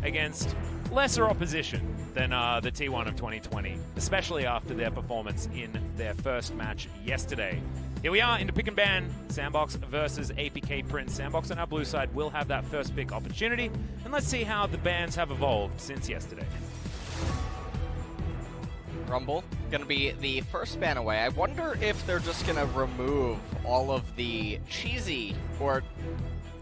against lesser opposition than the T1 of 2020, especially after their performance in their first match yesterday. Here we are into pick and ban, SANDBOX versus APK Prince. SANDBOX on our blue side will have that first pick opportunity, and let's see how the bans have evolved since yesterday. Rumble gonna be the first ban away. I wonder if they're just gonna remove all of the cheesy or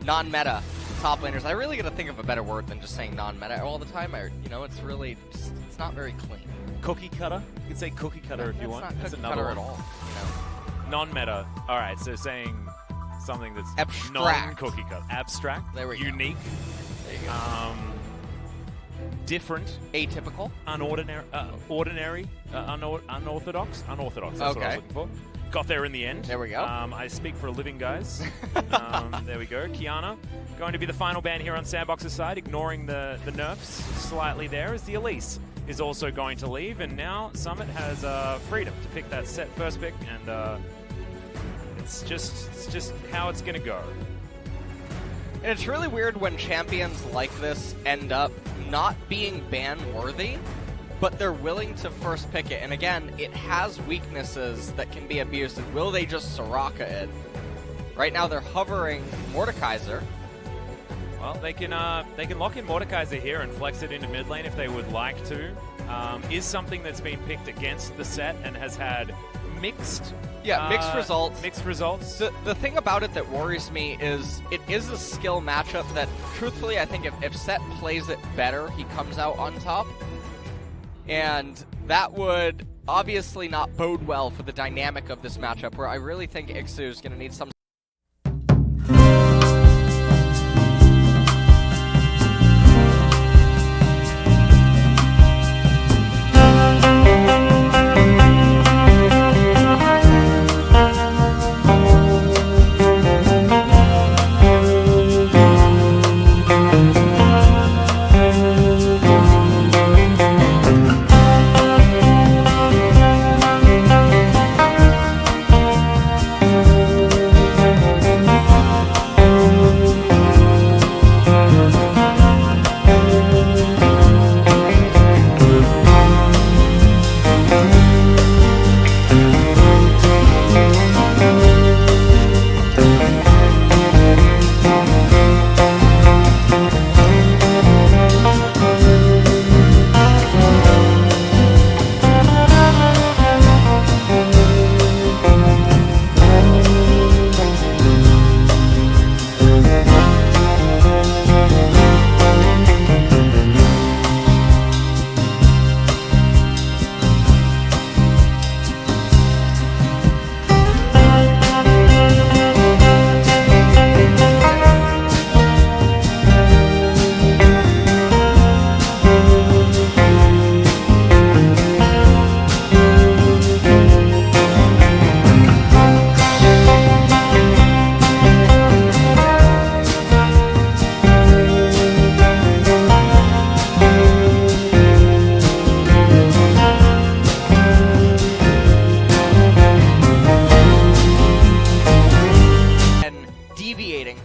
non-meta top laners. I really gotta think of a better word than just saying non-meta all the time. It's really just, it's not very clean. Cookie cutter? You can say cookie cutter if you want. It's not That's cookie another cutter one. at all. Non-meta. All right, so saying something that's Abstract. non-cookie cutter. Abstract. There we go. Unique. There you go. Different. Atypical. Unordinary. Ordinary. Unorthodox. Unorthodox. That's what I was looking for. Got there in the end. There we go. I speak for a living, guys. There we go. Kiana going to be the final ban here on SANDBOX's side, ignoring the nerfs slightly there, as the Elise is also going to leave, and now Summit has freedom to pick that set first pick, and it's just how it's going to go. And it's really weird when champions like this end up not being ban-worthy, but they're willing to first pick it. And again, it has weaknesses that can be abused. And will they just Soraka it? Right now they're hovering Mordekaiser. Well, they can lock in Mordekaiser here and flex it into mid lane if they would like to. Is something that's been picked against the set and has had mixed results. Mixed results. The thing about it that worries me is it is a skill matchup that, truthfully, I think if Set plays it better, he comes out on top. And that would obviously not bode well for the dynamic of this matchup, where I really think Ixu is going to need some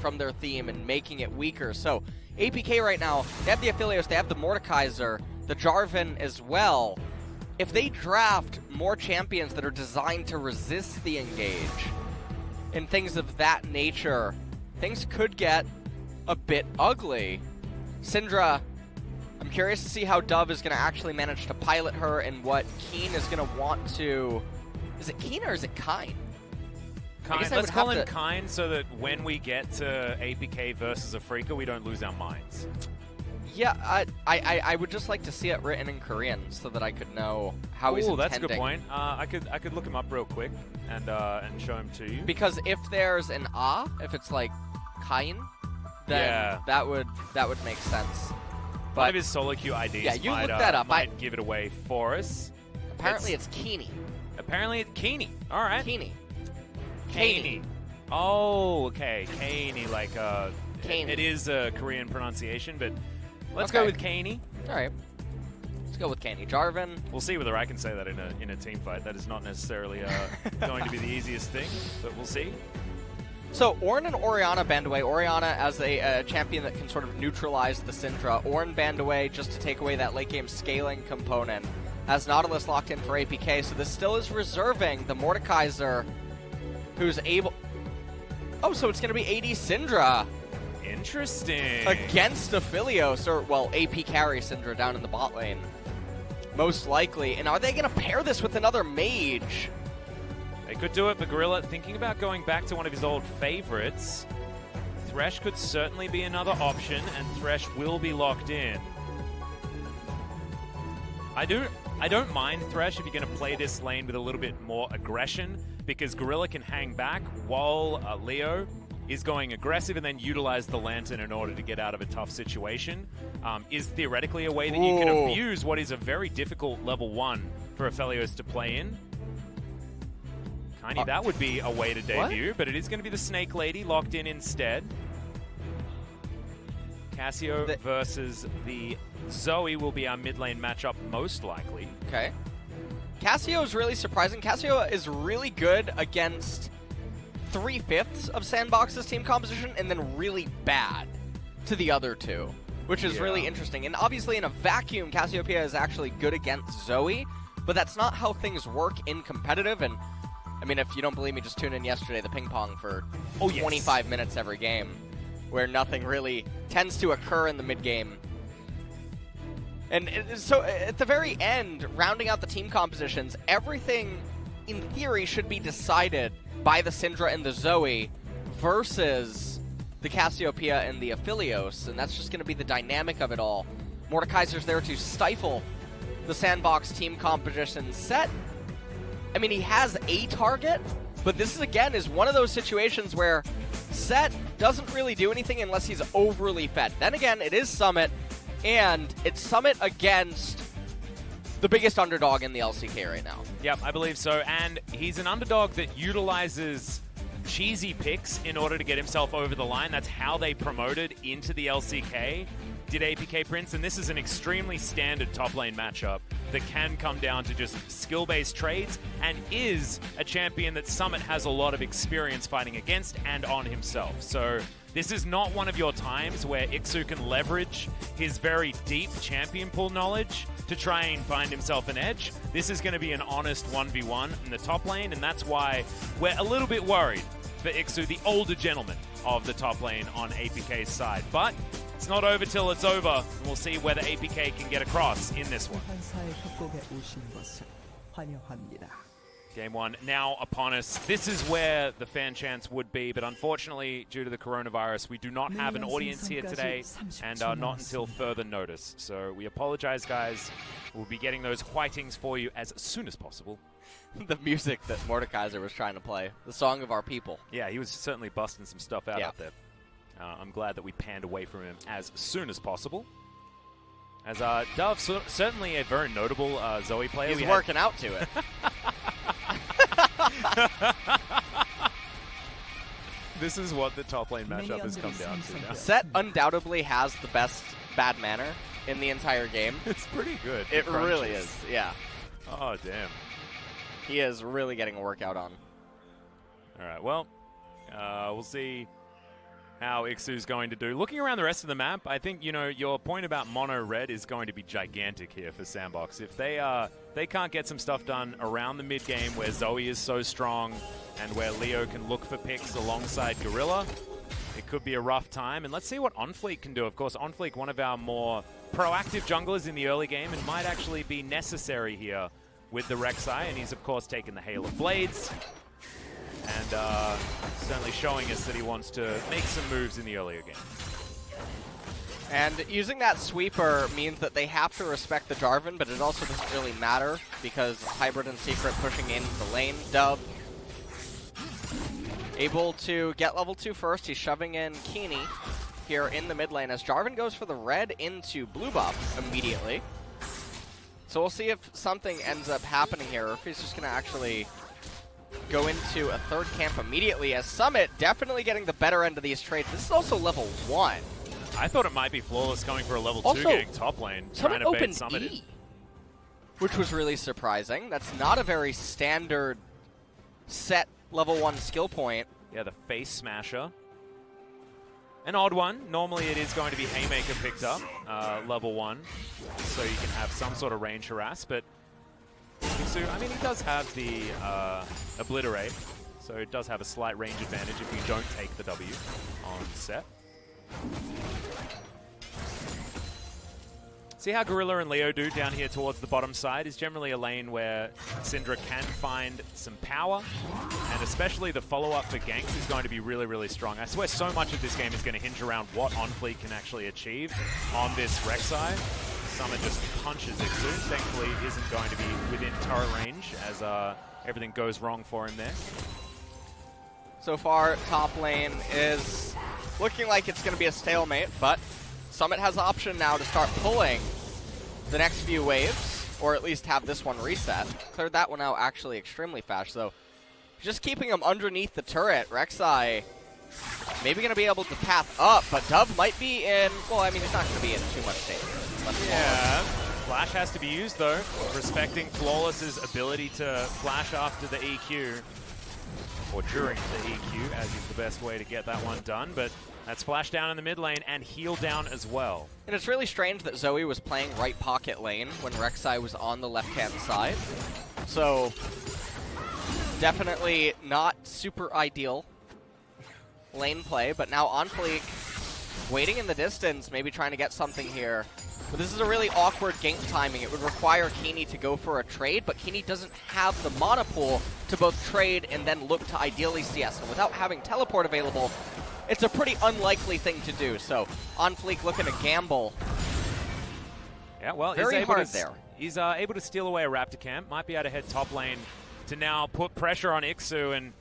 from their theme and making it weaker. So APK right now, they have the Aphelios, they have the Mordekaiser, the Jarvan as well. If they draft more champions that are designed to resist the engage and things of that nature, things could get a bit ugly. Syndra, I'm curious to see how Dove is going to actually manage to pilot her and what Keen is going to want to... Is it Keen or is it Kine? Let's call him Kine so that when we get to APK versus Afrika, we don't lose our minds. Yeah, I would just like to see it written in Korean so that I could know how he's intending. That's a good point. I could look him up real quick and show him to you. Because if there's an if it's like Kine, then that would make sense. But one of his solo queue IDs might give it away for us. Apparently it's Keeny. Apparently it's Keeny. All right. Keeny. Kaney. Oh, okay. Kaney, like Kaney. It is a Korean pronunciation, but let's go with Kaney. All right. Let's go with Kaney. Jarvan. We'll see whether I can say that in a team fight. That is not necessarily going to be the easiest thing, but we'll see. So Ornn and Orianna banned away. Orianna as a champion that can sort of neutralize the Syndra. Ornn banned away just to take away that late game scaling component. Has Nautilus locked in for APK, so this still is reserving the Mordekaiser, who's able... Oh, so it's going to be AD Syndra. Interesting. Against Aphelios, or, well, AP carry Syndra down in the bot lane. Most likely. And are they going to pair this with another mage? They could do it, but Gorilla thinking about going back to one of his old favorites. Thresh could certainly be another option, and Thresh will be locked in. I don't mind Thresh if you're going to play this lane with a little bit more aggression, because Gorilla can hang back while Leo is going aggressive and then utilize the Lantern in order to get out of a tough situation. Is theoretically a way that you can abuse what is a very difficult level 1 for Aphelios to play in. Kinda, that would be a way to debut, but it is going to be the Snake Lady locked in instead. Cassio versus the Zoe will be our mid lane matchup most likely. Okay. Cassio is really surprising. Cassio is really good against 3/5 of SANDBOX's team composition and then really bad to the other two, which is really interesting. And obviously in a vacuum, Cassiopeia is actually good against Zoe, but that's not how things work in competitive. And I mean, if you don't believe me, just tune in yesterday, the ping pong for 25 minutes every game, where nothing really tends to occur in the mid game. And so at the very end, rounding out the team compositions, everything in theory should be decided by the Syndra and the Zoe versus the Cassiopeia and the Aphelios, and that's just going to be the dynamic of it all. Mordekaiser's there to stifle the SANDBOX team composition set. I mean, he has a target, but this is, again, is one of those situations where Set doesn't really do anything unless he's overly fed. Then again, it is Summit, and it's Summit against the biggest underdog in the LCK right now. Yep, I believe so. And he's an underdog that utilizes cheesy picks in order to get himself over the line. That's how they promoted into the LCK, did APK Prince. And this is an extremely standard top lane matchup that can come down to just skill-based trades and is a champion that Summit has a lot of experience fighting against and on himself. So this is not one of your times where Ixu can leverage his very deep champion pool knowledge to try and find himself an edge. This is going to be an honest 1v1 in the top lane, and that's why we're a little bit worried for Ixu, the older gentleman of the top lane on APK's side. But it's not over till it's over, and we'll see whether APK can get across in this one. Game 1 now upon us. This is where the fan chants would be, but unfortunately, due to the coronavirus, we do not have an audience here today, and not until further notice. So we apologize, guys. We'll be getting those whitings for you as soon as possible. The music that Mordekaiser was trying to play, the song of our people. Yeah, he was certainly busting some stuff out there. I'm glad that we panned away from him as soon as possible. As Dove, certainly a very notable Zoe player. He's working out to it. This is what the top lane matchup has come down to now. Set undoubtedly has the best bad manner in the entire game. It's pretty good. It really is, yeah. Oh, damn. He is really getting a workout on. All right, well, we'll see how Ixu's going to do. Looking around the rest of the map, I think, you know, your point about mono red is going to be gigantic here for SANDBOX. If they can't get some stuff done around the mid game where Zoe is so strong and where Leo can look for picks alongside Gorilla, it could be a rough time. And let's see what OnFleek can do. Of course, OnFleek, one of our more proactive junglers in the early game, and might actually be necessary here with the Rek'Sai, and he's of course taken the Hail of Blades. And certainly showing us that he wants to make some moves in the earlier game. And using that sweeper means that they have to respect the Jarvan, but it also doesn't really matter because Hybrid and Secret pushing in the lane. Dub able to get level 2 first. He's shoving in Keeney here in the mid lane as Jarvan goes for the red into blue buff immediately. So we'll see if something ends up happening here, or if he's just going to actually go into a third camp immediately, as Summit definitely getting the better end of these trades. This is also level 1. I thought it might be Flawless going for a level 2 getting top lane, trying to bait Summit in. Which was really surprising. That's not a very standard set level 1 skill point Yeah, the face smasher. An odd one. Normally it is going to be Haymaker picked up, level 1, so you can have some sort of range harass, but Iksu, I mean, he does have the Obliterate, so it does have a slight range advantage if you don't take the W on set. See how Gorilla and Leo do down here towards the bottom side is generally a lane where Syndra can find some power, and especially the follow-up for ganks is going to be really, really strong. I swear so much of this game is going to hinge around what OnFleek can actually achieve on this Rek'Sai. Summit just punches Iksu. Thankfully, isn't going to be within turret range as everything goes wrong for him there. So far, top lane is looking like it's going to be a stalemate, but Summit has the option now to start pulling the next few waves, or at least have this one reset. Cleared that one out actually extremely fast, so just keeping him underneath the turret. Rek'Sai maybe going to be able to path up, but Dove might be in, well, I mean, he's not going to be in too much danger. Yeah, Flash has to be used though, respecting Flawless's ability to flash after the EQ, or during the EQ, as is the best way to get that one done, but that's flash down in the mid lane and heal down as well. And it's really strange that Zoe was playing right pocket lane when Rek'Sai was on the left-hand side. So, definitely not super ideal lane play, but now OnFleek waiting in the distance, maybe trying to get something here. But this is a really awkward gank timing. It would require Keeney to go for a trade, but Keeney doesn't have the mana pool to both trade and then look to ideally CS. And without having teleport available, it's a pretty unlikely thing to do. So OnFleek looking to gamble. Yeah, well, very hard there. He's able to steal away a Raptor camp. Might be able to head top lane to now put pressure on Iksu. And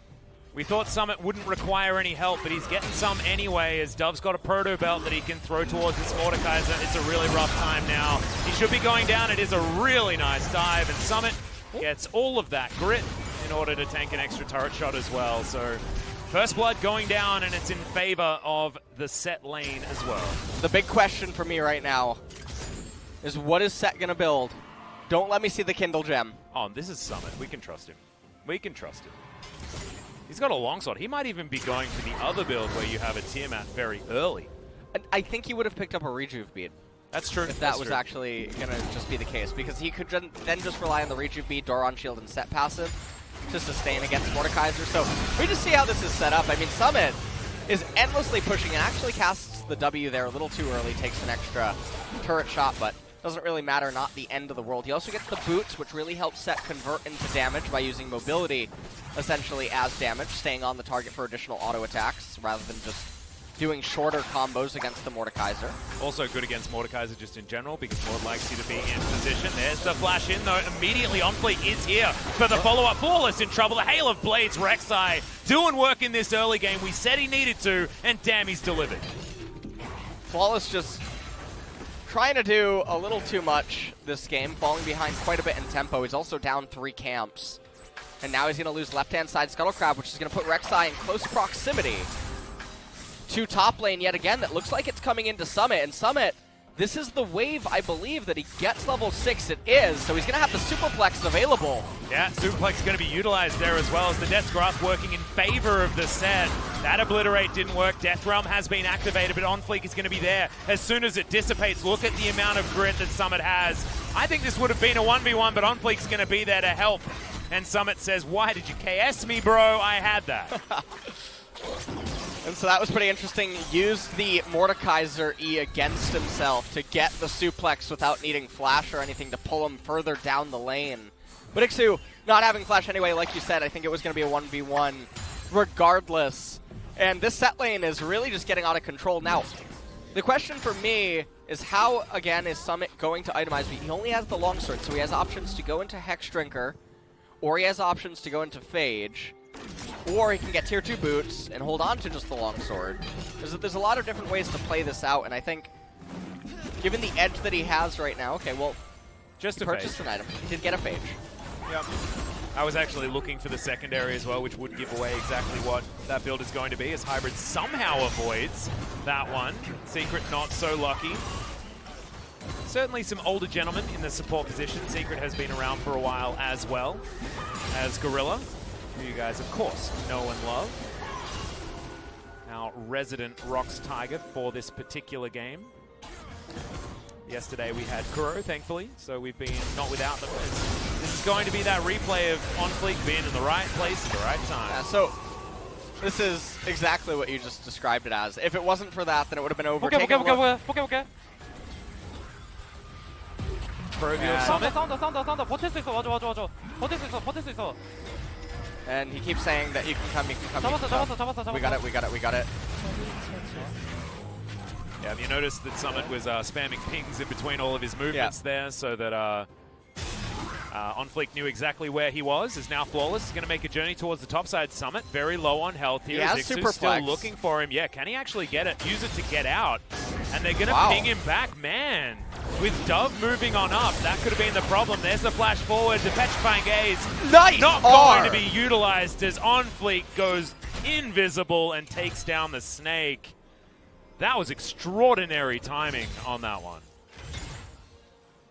we thought Summit wouldn't require any help, but he's getting some anyway as Dove's got a proto belt that he can throw towards this Mordekaiser. It's a really rough time now. He should be going down. It is a really nice dive, and Summit gets all of that grit in order to tank an extra turret shot as well. So first blood going down, and it's in favor of the Set lane as well. The big question for me right now is, what is Set going to build? Don't let me see the Kindle Gem. Oh, this is Summit. We can trust him. We can trust him. He's got a longsword. He might even be going for the other build where you have a Tiamat very early. I think he would have picked up a Rejuve bead. That's true. If that was actually going to just be the case, because he could then just rely on the Rejuve bead, Doron Shield, and Set passive to sustain against Mordekaiser. So we just see how this is set up. I mean, Summit is endlessly pushing and actually casts the W there a little too early, takes an extra turret shot, but doesn't really matter, not the end of the world. He also gets the boots, which really helps Set convert into damage by using mobility essentially as damage, staying on the target for additional auto attacks rather than just doing shorter combos against the Mordekaiser. Also good against Mordekaiser just in general because Mord likes you to be in position. There's the flash in though. Immediately OnFleek is here for the follow-up. Flawless in trouble. The Hail of Blades, Rek'Sai doing work in this early game. We said he needed to, and damn, he's delivered. Flawless just trying to do a little too much this game, falling behind quite a bit in tempo. He's also down 3 camps. And now he's going to lose left-hand side Scuttle Crab, which is going to put Rek'Sai in close proximity to top lane yet again. That looks like it's coming into Summit. And Summit, this is the wave, I believe, that he gets level 6. It is. So he's going to have the Superplex available. Yeah, Superplex is going to be utilized there as well as the Death's Grasp working in favor of the Set. That Obliterate didn't work. Death Realm has been activated, but OnFleek is going to be there as soon as it dissipates. Look at the amount of grit that Summit has. I think this would have been a 1v1, but OnFleek's going to be there to help. And Summit says, why did you KS me, bro? I had that. And so that was pretty interesting. Used the Mordekaiser E against himself to get the suplex without needing flash or anything to pull him further down the lane. But Iksu not having flash anyway, like you said, I think it was going to be a 1v1 regardless. And this Set lane is really just getting out of control. Now, the question for me is how, again, is Summit going to itemize? He only has the longsword, so he has options to go into Hex Drinker, or he has options to go into Phage, or he can get tier 2 boots and hold on to just the longsword. There's a lot of different ways to play this out, and I think, given the edge that he has right now, okay, well, just he purchased an item. He did get a Phage. Yep. I was actually looking for the secondary as well, which would give away exactly what that build is going to be, as Hybrid somehow avoids that one. Secret not so lucky. Certainly some older gentlemen in the support position. Secret has been around for a while as well as Gorilla, who you guys, of course, know and love. resident Rox Tiger for this particular game. Yesterday we had Kuro, thankfully, so we've been not without them. This is going to be that replay of OnFleek being in the right place at the right time. Yeah, so this is exactly what you just described it as. If it wasn't for that, then it would have been over. 볼게. Provial Summit. 사운드 버틸 수 있어. 와줘. 버틸 수 있어. And he keeps saying that you can come. 잡았어. We got it. Yeah, you noticed that Summit was spamming pings in between all of his movements there, so that OnFleek knew exactly where he was. Is now Flawless. Is going to make a journey towards the top side. Summit very low on health here. Zixu's still looking for him. Yeah, can he actually get it? Use it to get out. And they're going to ping him back. Man, with Dove moving on up, that could have been the problem. There's the flash forward. The Petrifying Gaze not going to be utilized as OnFleek goes invisible and takes down the Snake. That was extraordinary timing on that one.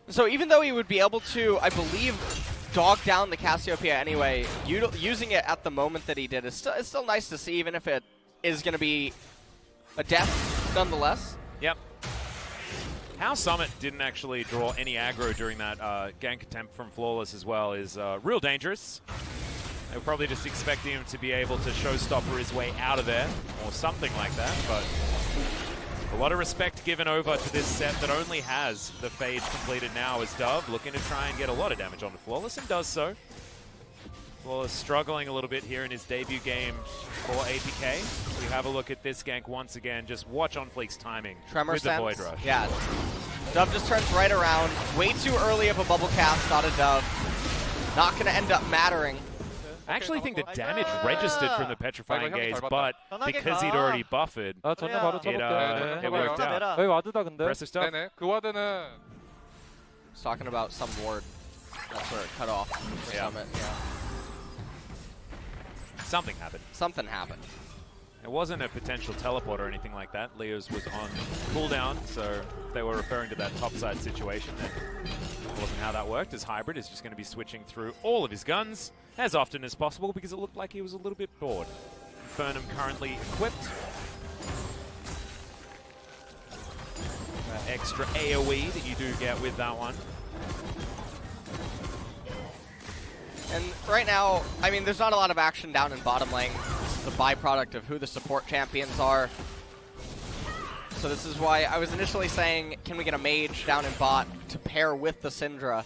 So even though he would be able to, I believe, dog down the Cassiopeia anyway, using it at the moment that he did is still nice to see, even if it is going to be a death nonetheless. Yep. How Summit didn't actually draw any aggro during that gank attempt from Flawless as well is real dangerous. They were probably just expecting him to be able to showstopper his way out of there or something like that, but a lot of respect given over to this set that only has the Fade completed now as Dove looking to try and get a lot of damage onto Flawless and does so. Flawless struggling a little bit here in his debut game for APK. We have a look at this gank once again. Just watch OnFleek's timing with the Void Rush. Yeah, Dove just turns right around. Way too early of a bubble cast, not a Dove. Not going to end up mattering. I actually think the damage registered from the Petrifying Gaze, but because he'd already buffered, it worked out. 여기 와드다 근데. Impressive stuff. 그 와드는 He's talking about some ward. That's where it cut off for Summit. Yeah. Something happened. Something happened. It wasn't a potential teleport or anything like that. Leo's was on cooldown, so if they were referring to that topside situation, then it wasn't how that worked, as Hybrid is just going to be switching through all of his guns as often as possible because it looked like he was a little bit bored. Infernum currently equipped. That extra AoE that you do get with that one. And right now, I mean, there's not a lot of action down in bottom lane. This is a byproduct of who the support champions are. So this is why I was initially saying, can we get a mage down in bot to pair with the Syndra?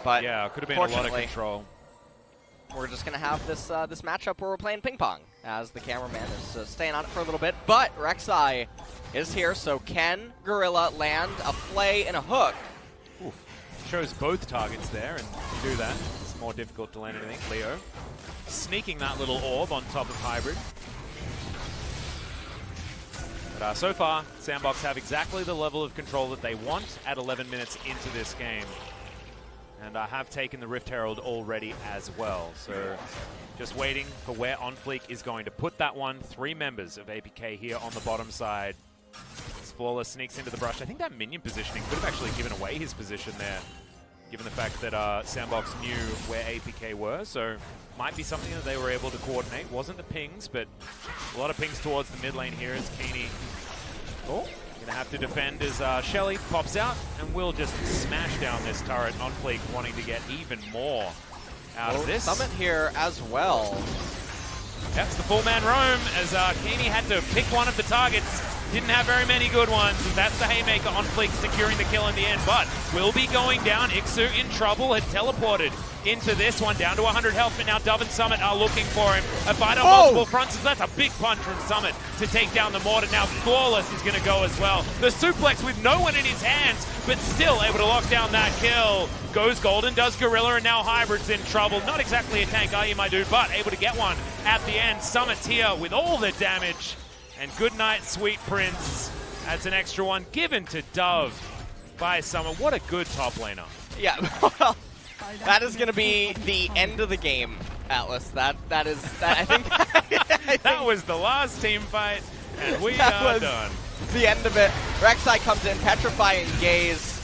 But yeah, it could have been a lot of control. We're just going to have this this matchup where we're playing ping pong, as the cameraman is staying on it for a little bit. But Rek'Sai is here, so can Gorilla land a play and a hook? Oof. Shows both targets there, and to do that, it's more difficult to land anything. Leo sneaking that little orb on top of Hybrid. But so far, SANDBOX have exactly the level of control that they want at 11 minutes into this game. And I have taken the Rift Herald already as well. So just waiting for where OnFleek is going to put that one. 3 members of APK here on the bottom side. As Flawless sneaks into the brush. I think that minion positioning could have actually given away his position there, given the fact that SANDBOX knew where APK were. So might be something that they were able to coordinate. Wasn't the pings, but a lot of pings towards the mid lane here as Keeney gonna have to defend as Shelly pops out and will just smash down this turret. OnFleek wanting to get even more out of this. Summit here as well. That's the full man roam as Keeney had to pick one of the targets. Didn't have very many good ones. That's the Haymaker. OnFleek securing the kill in the end, but will be going down. Ixu in trouble, had teleported into this one, down to 100 health, but now Dove and Summit are looking for him. A fight on multiple fronts, that's a big punch from Summit to take down the Mortar. Now Flawless is going to go as well. The suplex with no one in his hands, but still able to lock down that kill. Goes Golden, does Gorilla, and now Hybrid's in trouble. Not exactly a tank, are you, my dude, but able to get one at the end. Summit's here with all the damage. And good night, Sweet Prince. That's an extra one given to Dove by Summit. What a good top laner. Yeah, well, that is going to be the end of the game, Atlas. That is, I think that was the last team fight, and we are done. The end of it. Rek'Sai comes in, Petrifying Gaze.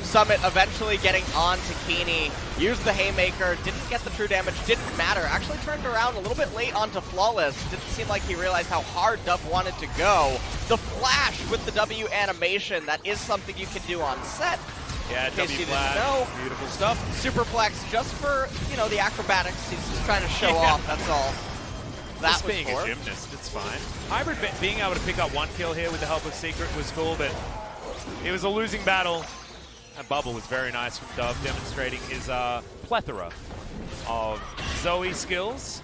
Summit eventually getting on to Keeney, used the Haymaker, didn't get the true damage, didn't matter. Actually turned around a little bit late onto Flawless. Didn't seem like he realized how hard Dove wanted to go. The flash with the W animation, that is something you can do on set. Yeah, In case W you didn't flag, know. beautiful stuff. Superplex just for, you know, the acrobatics. He's just trying to show off, that's all. That Just was being for. a gymnast, it's fine. Hybrid being able to pick up one kill here with the help of Secret was cool, but it was a losing battle. That bubble was very nice from Dove, demonstrating his plethora of Zoe skills.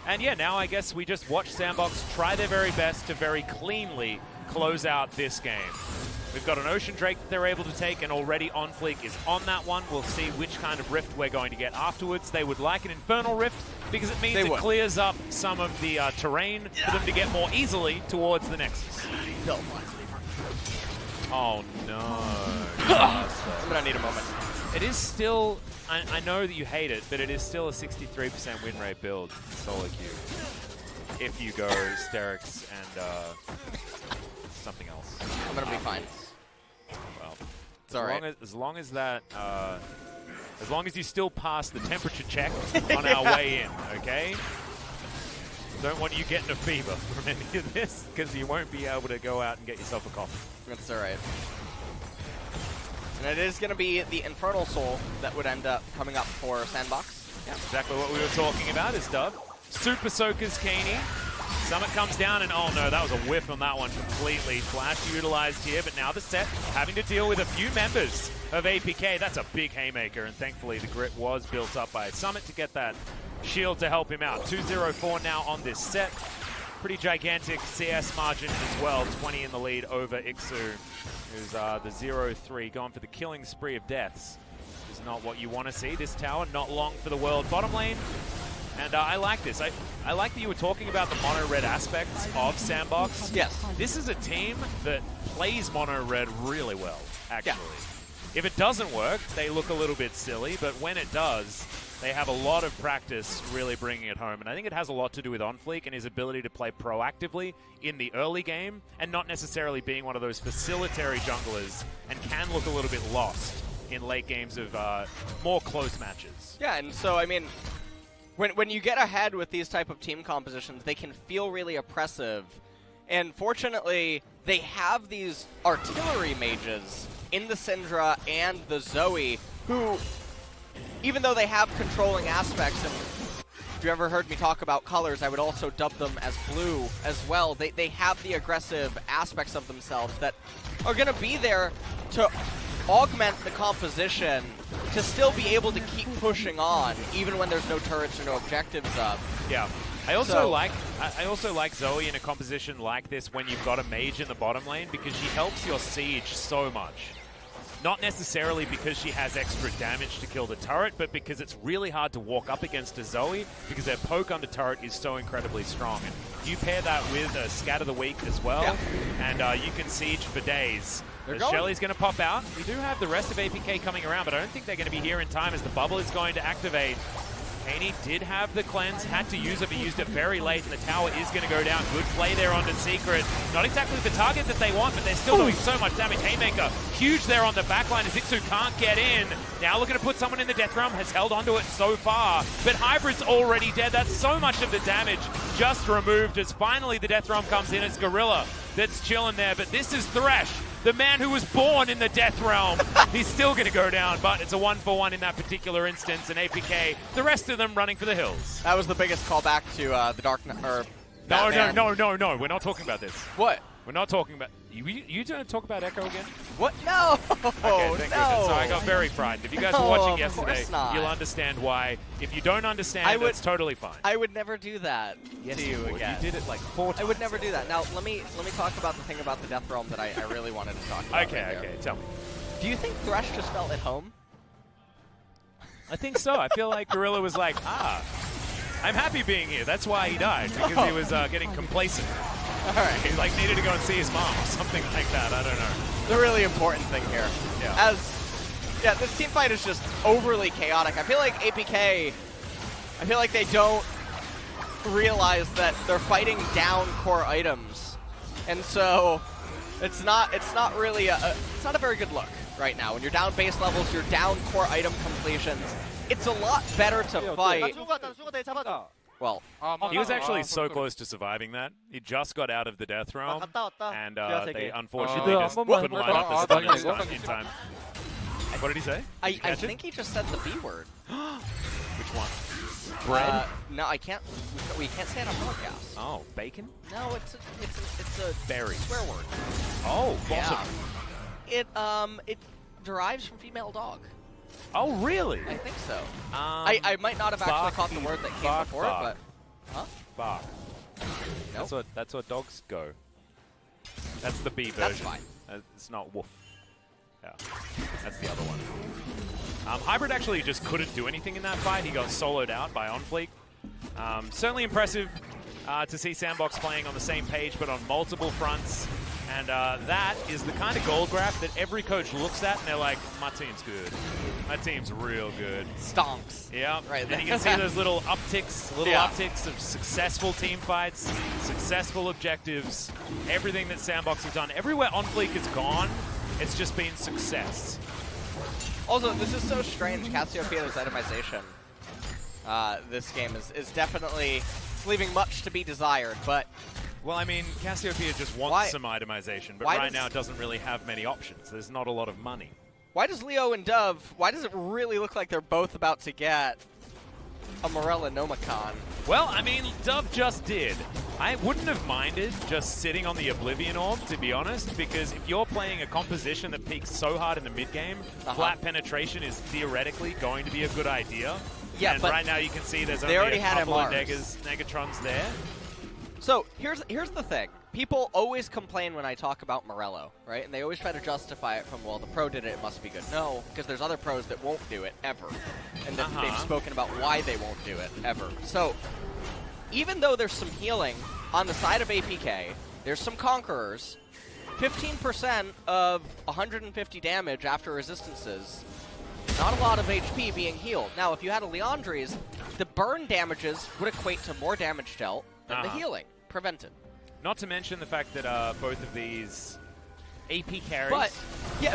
And yeah, now I guess we just watch SANDBOX try their very best to very cleanly close out this game. We've got an Ocean Drake that they're able to take, and already On Fleek is on that one. We'll see which kind of Rift we're going to get afterwards. They would like an Infernal Rift because it means it clears up some of the terrain for them to get more easily towards the Nexus. Oh no. I'm gonna need a moment. It is still, I know that you hate it, but it is still a 63% win rate build, solo queue. If you go Sterix and something else. I'm gonna be fine. Well, It's alright. As long as that, as long as you still pass the temperature check on our way in, okay? Don't want you getting a fever from any of this, because you won't be able to go out and get yourself a coffee. That's alright. And it is going to be the Infernal Soul that would end up coming up for SANDBOX. Yeah, exactly what we were talking about is Dove. Super Soakers Kaney. Summit comes down and oh no, that was a whiff on that one completely. Flash utilized here, but now the set having to deal with a few members of APK. That's a big haymaker, and thankfully the grit was built up by Summit to get that shield to help him out. 2-0-4 now on this set. Pretty gigantic CS margin as well. 20 in the lead over Ixu, who's the 0-3, going for the killing spree of deaths. Is not what you want to see. This tower not long for the world. Bottom lane. And I like this. I like that you were talking about the mono-red aspects of SANDBOX. Yes. This is a team that plays mono-red really well, actually. Yeah. If it doesn't work, they look a little bit silly, but when it does, they have a lot of practice really bringing it home. And I think it has a lot to do with OnFleek and his ability to play proactively in the early game and not necessarily being one of those facilitary junglers and can look a little bit lost in late games of more close matches. Yeah, and so, I mean, when you get ahead with these type of team compositions, they can feel really oppressive. And fortunately, they have these artillery mages in the Syndra and the Zoe who, even though they have controlling aspects, and if you ever heard me talk about colors, I would also dub them as blue as well. They have the aggressive aspects of themselves that are going to be there to augment the composition to still be able to keep pushing on, even when there's no turrets or no objectives up. Yeah. I also like Zoe in a composition like this when you've got a mage in the bottom lane, because she helps your siege so much. Not necessarily because she has extra damage to kill the turret, but because it's really hard to walk up against a Zoe because their poke on the turret is so incredibly strong. And you pair that with a Scatter the Weak as well, and you can siege for days. Shelly's going to pop out. We do have the rest of APK coming around, but I don't think they're going to be here in time as the bubble is going to activate. Kaney did have the cleanse, had to use it, but used it very late, and the tower is going to go down. Good play there on the Secret. Not exactly the target that they want, but they're still doing so much damage. Haymaker, huge there on the backline as Ixu can't get in. Now looking to put someone in the Death Realm, has held onto it so far, but Hybrid's already dead. That's so much of the damage just removed as finally the Death Realm comes in. It's Gorilla that's chilling there, but this is Thresh, the man who was born in the Death Realm. He's still going to go down, but it's a 1-for-1 in that particular instance, and APK, the rest of them running for the hills. That was the biggest callback to the Dark Knight, or Batman. No, we're not talking about this. What? We're not talking about... You going to talk about Echo again? What? No! Okay, thank goodness. So I got very frightened. If you guys were watching yesterday, you'll understand why. If you don't understand, it's totally fine. I would never do that to you again. You did it like 4 times. I would never do that. Now, let me talk about the thing about the Death Realm that I really wanted to talk about. Okay, tell me. Do you think Thresh just felt at home? I think so. I feel like Gorilla was like, I'm happy being here. That's why he died, because he was getting complacent. All right. He like needed to go and see his mom or something like that. I don't know. The really important thing here. Yeah. This team fight is just overly chaotic. I feel like APK, they don't realize that they're fighting down core items. And so it's not really it's not a very good look right now. When you're down base levels, you're down core item completions. It's a lot better to fight. Well, He was actually so close to surviving that. He just got out of the death realm, and they unfortunately just couldn't line up the stun in time. What did he say? I think he just said the B word. Which one? Bread? No, I can't. We can't say it on broadcast. Oh, bacon? No, it's a berry swear word. Oh, bottom. Yeah. It derives from female dog. Oh, really? I think so. I might not have actually caught the word that came before it, but bark. Nope. That's what dogs go. That's the B version. That's fine. It's not woof. Yeah, that's the other one. Hybrid actually just couldn't do anything in that fight. He got soloed out by OnFleek. Certainly impressive to see SANDBOX playing on the same page, but on multiple fronts. And that is the kind of goal graph that every coach looks at and they're like, my team's good. My team's real good. Stonks. Yeah, right. And you can see those little upticks of successful team fights, successful objectives, everything that SANDBOX has done. Everywhere OnFleek has gone, it's just been success. Also, this is so strange. Cassiopeia's itemization this game is definitely leaving much to be desired, but... Well, I mean, Cassiopeia just wants some itemization, but right now it doesn't really have many options. There's not a lot of money. Why does Leo and Dove, why does it really look like they're both about to get a Morella Nomicon? Well, I mean, Dove just did. I wouldn't have minded just sitting on the Oblivion Orb, to be honest, because if you're playing a composition that peaks so hard in the mid-game, flat penetration is theoretically going to be a good idea. Yeah, and but right now you can see there's only a couple of Negatrons there. So here's the thing. People always complain when I talk about Morello, right? And they always try to justify it from, well, the pro did it, it must be good. No, because there's other pros that won't do it ever. And that they've spoken about why they won't do it ever. So even though there's some healing on the side of APK, there's some Conquerors, 15% of 150 damage after resistances, not a lot of HP being healed. Now, if you had a Leandri's, the burn damages would equate to more damage dealt than the healing prevented. Not to mention the fact that both of these AP carries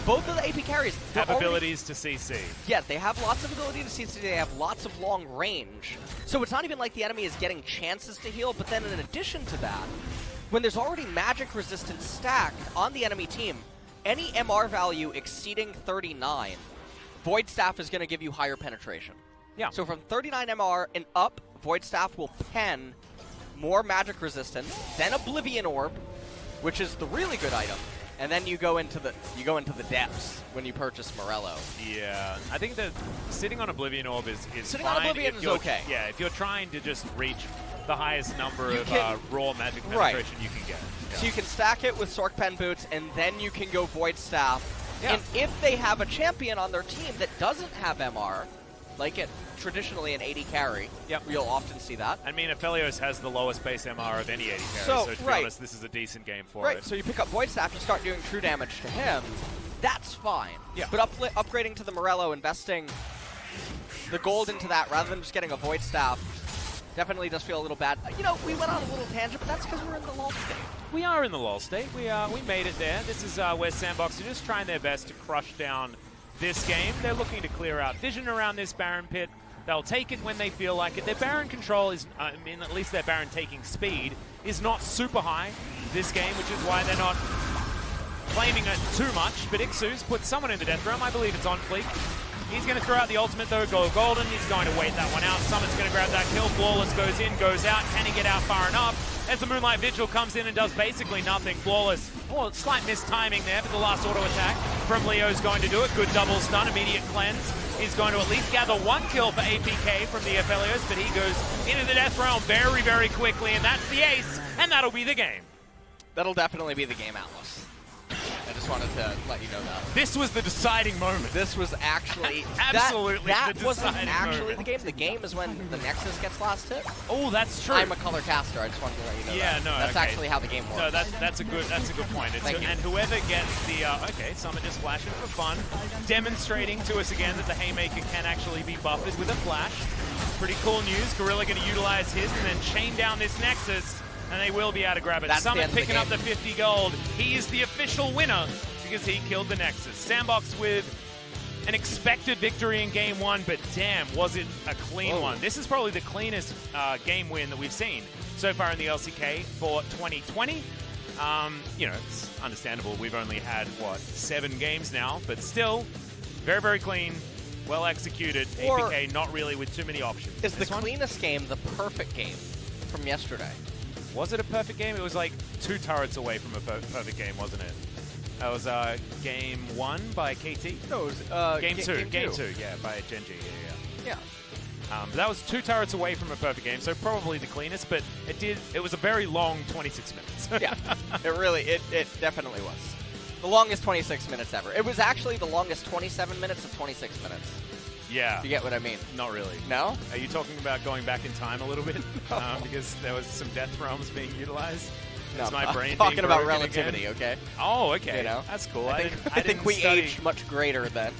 both of the AP carries have abilities to CC. Yeah, they have lots of ability to CC. They have lots of long range. So it's not even like the enemy is getting chances to heal, but then in addition to that, when there's already magic resistance stacked on the enemy team, any MR value exceeding 39, Void Staff is going to give you higher penetration. Yeah. So from 39 MR and up, Void Staff will pen more magic resistance, then Oblivion Orb, which is the really good item, and then you go into the depths when you purchase Morello. Yeah, I think that sitting on Oblivion Orb is sitting fine on Oblivion is okay. Yeah, if you're trying to just reach the highest number of raw magic penetration you can get. Yeah. So you can stack it with Sork Pen Boots, and then you can go Void Staff. Yeah. And if they have a champion on their team that doesn't have MR, like it traditionally an 80 carry, you'll often see that. I mean, Aphelios has the lowest base MR of any 80 carry, so to be honest, this is a decent game for it. So you pick up Void Staff, you start doing true damage to him, that's fine. Yeah. But upgrading to the Morello, investing the gold into that rather than just getting a Void Staff, definitely does feel a little bad. You know, we went on a little tangent, but that's because we're in the lull state. We are in the lull state. We made it there. This is where SANDBOX are just trying their best to crush down this game. They're looking to clear out vision around this Baron pit. They'll take it when they feel like it. Their Baron control is, I mean, at least their Baron taking speed is not super high this game, which is why they're not claiming it too much. But Ixu's put someone in the death realm. I believe it's OnFleek. He's going to throw out the ultimate, though, go golden. He's going to wait that one out. Summon's going to grab that kill. Flawless goes in, goes out. Can he get out far enough? As the Moonlight Vigil comes in and does basically nothing. Flawless. Oh, slight mistiming there, but the last auto attack from Leo's going to do it. Good double stun, immediate cleanse. He's going to at least gather one kill for APK from the Aphelios, but he goes into the death realm very, very quickly, and that's the ace, and that'll be the game. That'll definitely be the game, Atlas. I just wanted to let you know that. This was the deciding moment. This was actually... Absolutely that the wasn't deciding actually moment. the game. The game is when the Nexus gets last hit. Oh, that's true. I'm a color caster. I just wanted to let you know that. No, that's actually how the game works. No, that's a good point. And whoever gets the Summer just flashing for fun, demonstrating to us again that the Haymaker can actually be buffered with a flash. Pretty cool news. Gorilla going to utilize his and then chain down this Nexus, and they will be able to grab it. Summit picking up the 50 gold. He is the official winner because he killed the Nexus. SANDBOX with an expected victory in game 1, but damn, was it a clean one. This is probably the cleanest game win that we've seen so far in the LCK for 2020. You know, it's understandable. We've only had, what, 7 games now, but still, very, very clean, well executed. Or APK not really with too many options. Is the cleanest game the perfect game from yesterday? Was it a perfect game? It was like 2 turrets away from a perfect game, wasn't it? That was game 1 by KT? No, it was game 2, yeah, by Genji, Yeah. But that was 2 turrets away from a perfect game, so probably the cleanest, but it was a very long 26 minutes. Yeah, it definitely was. The longest 26 minutes ever. It was actually the longest 27 minutes of 26 minutes. Yeah. You get what I mean? Not really. No? Are you talking about going back in time a little bit? No. Because there was some death realms being utilized? No, my brain I'm talking being about broken relativity, again? okay? Oh, okay. You know? That's cool. I think didn't we study. aged much greater than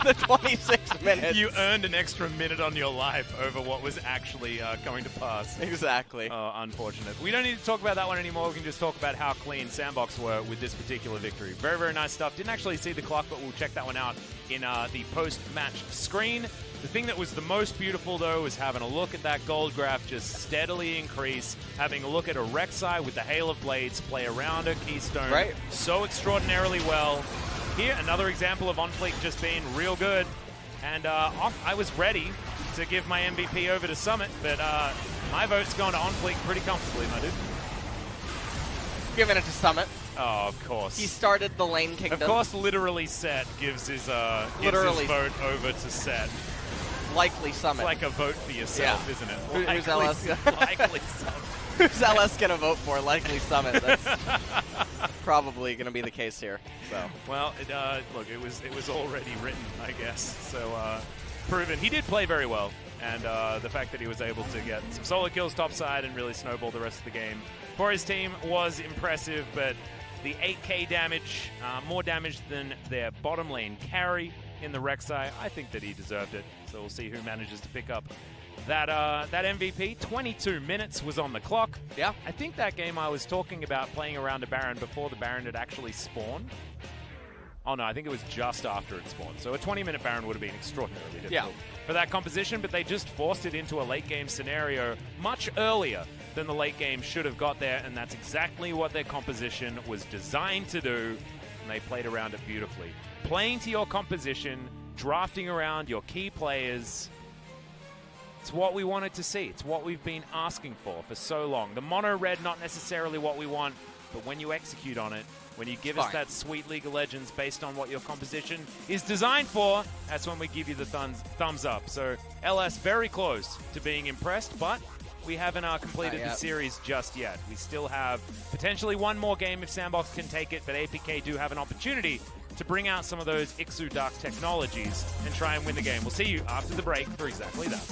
the 26 minutes. You earned an extra minute on your life over what was actually going to pass. Exactly. Oh, unfortunate. We don't need to talk about that one anymore. We can just talk about how clean SANDBOX were with this particular victory. Very, very nice stuff. Didn't actually see the clock, but we'll check that one out in the post-match screen. The thing that was the most beautiful, though, was having a look at that gold graph just steadily increase, having a look at a Rek'Sai with the Hail of Blades play around a Keystone so extraordinarily well. Here, another example of OnFleek just being real good. And I was ready to give my MVP over to Summit, but my vote's going to OnFleek pretty comfortably, my dude. Giving it to Summit. Oh, of course. He started the lane kingdom. Of course, literally Set gives his vote over to Set. Likely Summit. It's like a vote for yourself, isn't it? Who's LS? Likely Summit. Who's LS going to vote for? Likely Summit. That's probably going to be the case here. So. Well, look, it was already written, I guess. So, proven. He did play very well. And the fact that he was able to get some solo kills topside and really snowball the rest of the game for his team was impressive. But the 8k damage, more damage than their bottom lane carry in the Rek'Sai, I think that he deserved it. So we'll see who manages to pick up that MVP. 22 minutes was on the clock. Yeah. I think that game I was talking about playing around a Baron before the Baron had actually spawned. Oh no, I think it was just after it spawned. So a 20-minute Baron would have been extraordinarily difficult for that composition, but they just forced it into a late-game scenario much earlier than the late game should have got there, and that's exactly what their composition was designed to do, and they played around it beautifully. Playing to your composition, drafting around your key players, it's what we wanted to see. It's what we've been asking for so long. The mono red, not necessarily what we want, but when you execute on it, when you give us that sweet League of Legends based on what your composition is designed for, that's when we give you the thumbs up. So LS very close to being impressed, but we haven't completed the series just yet. We still have potentially one more game if SANDBOX can take it, but APK do have an opportunity to bring out some of those Ixu Dark technologies and try and win the game. We'll see you after the break for exactly that.